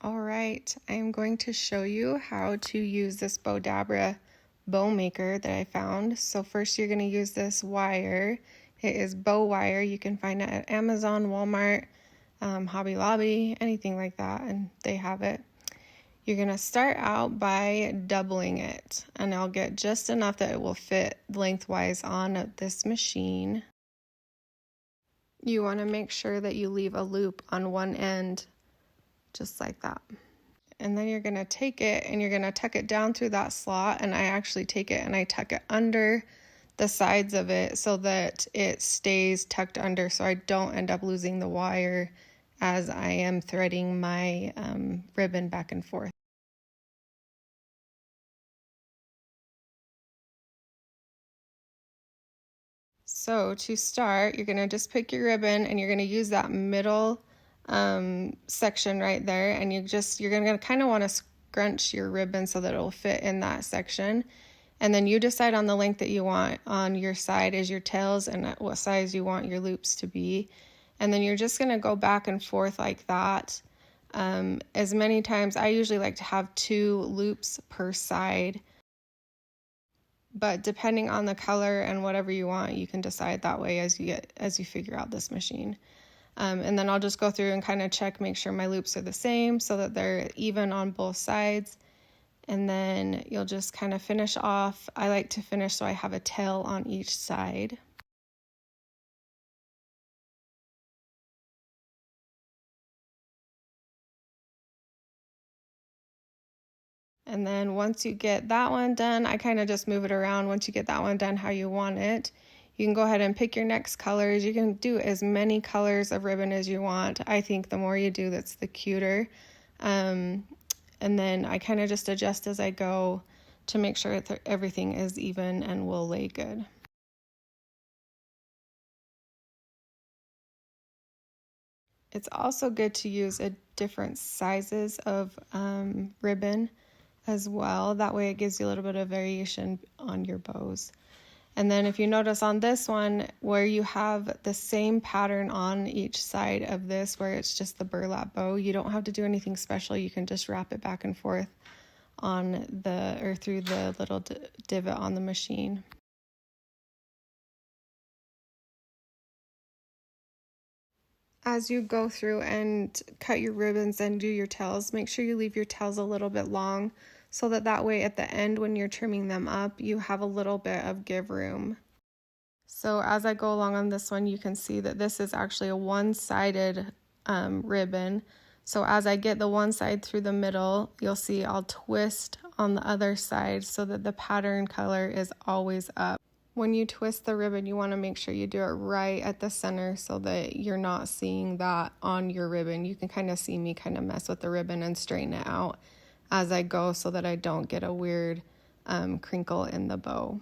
All right, I'm going to show you how to use this Bowdabra bow maker that I found. So first you're going to use this wire. It is bow wire. You can find it at Amazon, Walmart, Hobby Lobby, anything like that, and they have it. You're going to start out by doubling it, and I'll get just enough that it will fit lengthwise on this machine. You want to make sure that you leave a loop on one end, just like that. And then you're going to take it and you're going to tuck it down through that slot, and I actually take it and I tuck it under the sides of it so that it stays tucked under, so I don't end up losing the wire as I am threading my ribbon back and forth. So to start, you're going to just pick your ribbon and you're going to use that middle section right there, and you're going to kind of want to scrunch your ribbon so that it'll fit in that section. And then you decide on the length that you want on your side as your tails and at what size you want your loops to be. And then you're just going to go back and forth like that as many times. I usually like to have 2 loops per side, but depending on the color and whatever you want, you can decide that way as you figure out this machine. And then I'll just go through and kind of check, make sure my loops are the same so that they're even on both sides. And then you'll just kind of finish off. I like to finish so I have a tail on each side. And then once you get that one done, I kind of just move it around. Once you get that one done how you want it, you can go ahead and pick your next colors. You can do as many colors of ribbon as you want. I think the more you do, that's the cuter. And then I kind of just adjust as I go to make sure that everything is even and will lay good. It's also good to use different sizes of ribbon as well. That way it gives you a little bit of variation on your bows. And then if you notice on this one, where you have the same pattern on each side of this, where it's just the burlap bow, you don't have to do anything special. You can just wrap it back and forth through the little divot on the machine. As you go through and cut your ribbons and do your tails, make sure you leave your tails a little bit long so that way at the end when you're trimming them up, you have a little bit of give room. So as I go along on this one, you can see that this is actually a one-sided ribbon. So as I get the one side through the middle, you'll see I'll twist on the other side so that the pattern color is always up. When you twist the ribbon, you want to make sure you do it right at the center so that you're not seeing that on your ribbon. You can kind of see me kind of mess with the ribbon and straighten it out as I go so that I don't get a weird crinkle in the bow.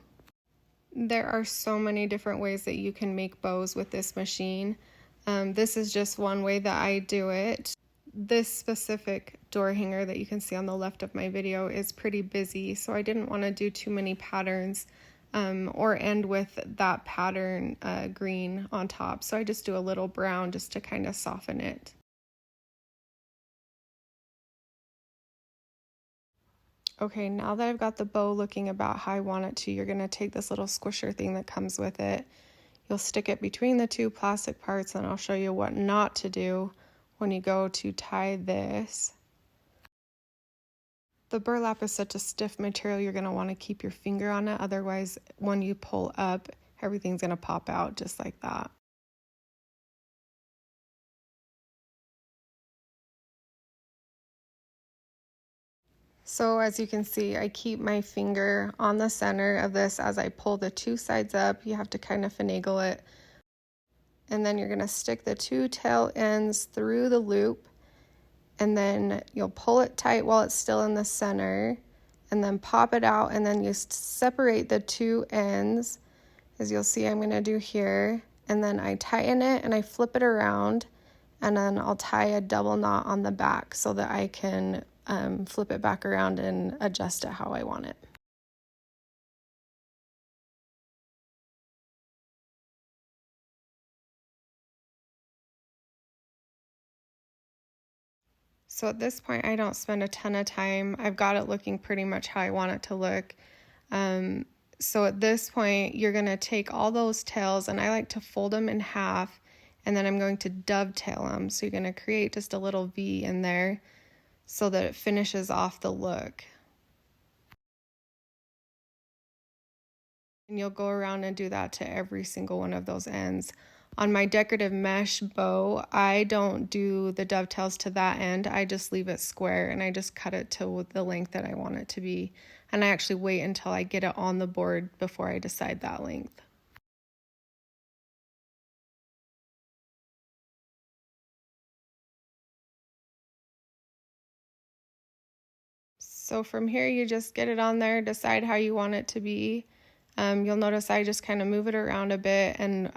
There are so many different ways that you can make bows with this machine. This is just one way that I do it. This specific door hanger that you can see on the left of my video is pretty busy, so I didn't want to do too many patterns or end with that pattern green on top. So I just do a little brown just to kind of soften it. Okay, now that I've got the bow looking about how I want it to, you're going to take this little squisher thing that comes with it. You'll stick it between the 2 plastic parts, and I'll show you what not to do when you go to tie this. The burlap is such a stiff material, you're going to want to keep your finger on it. Otherwise, when you pull up, everything's going to pop out just like that. So as you can see, I keep my finger on the center of this as I pull the 2 sides up. You have to kind of finagle it. And then you're going to stick the 2 tail ends through the loop, and then you'll pull it tight while it's still in the center, and then pop it out, and then you separate the 2 ends, as you'll see I'm going to do here. And then I tighten it and I flip it around, and then I'll tie a double knot on the back so that I can flip it back around and adjust it how I want it. So at this point, I don't spend a ton of time. I've got it looking pretty much how I want it to look. So at this point, you're going to take all those tails, and I like to fold them in half, and then I'm going to dovetail them. So you're going to create just a little V in there so that it finishes off the look. And you'll go around and do that to every single one of those ends. On my decorative mesh bow, I don't do the dovetails to that end. I just leave it square and I just cut it to the length that I want it to be. And I actually wait until I get it on the board before I decide that length. So from here, you just get it on there, decide how you want it to be. You'll notice I just kind of move it around a bit, and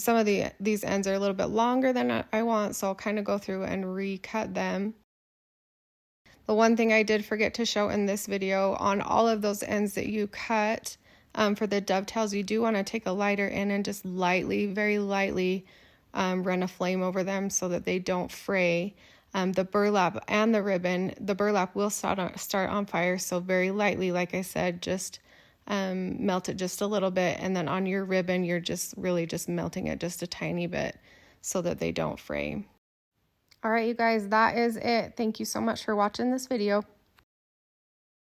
some of these ends are a little bit longer than I want, so I'll kind of go through and recut them. The one thing I did forget to show in this video, on all of those ends that you cut for the dovetails, you do want to take a lighter in and just lightly, very lightly run a flame over them so that they don't fray. The burlap and the ribbon, the burlap will start on fire, so very lightly, like I said, just melt it just a little bit, and then on your ribbon you're just really just melting it just a tiny bit so that they don't fray. All right, you guys, that is it. Thank you so much for watching this video.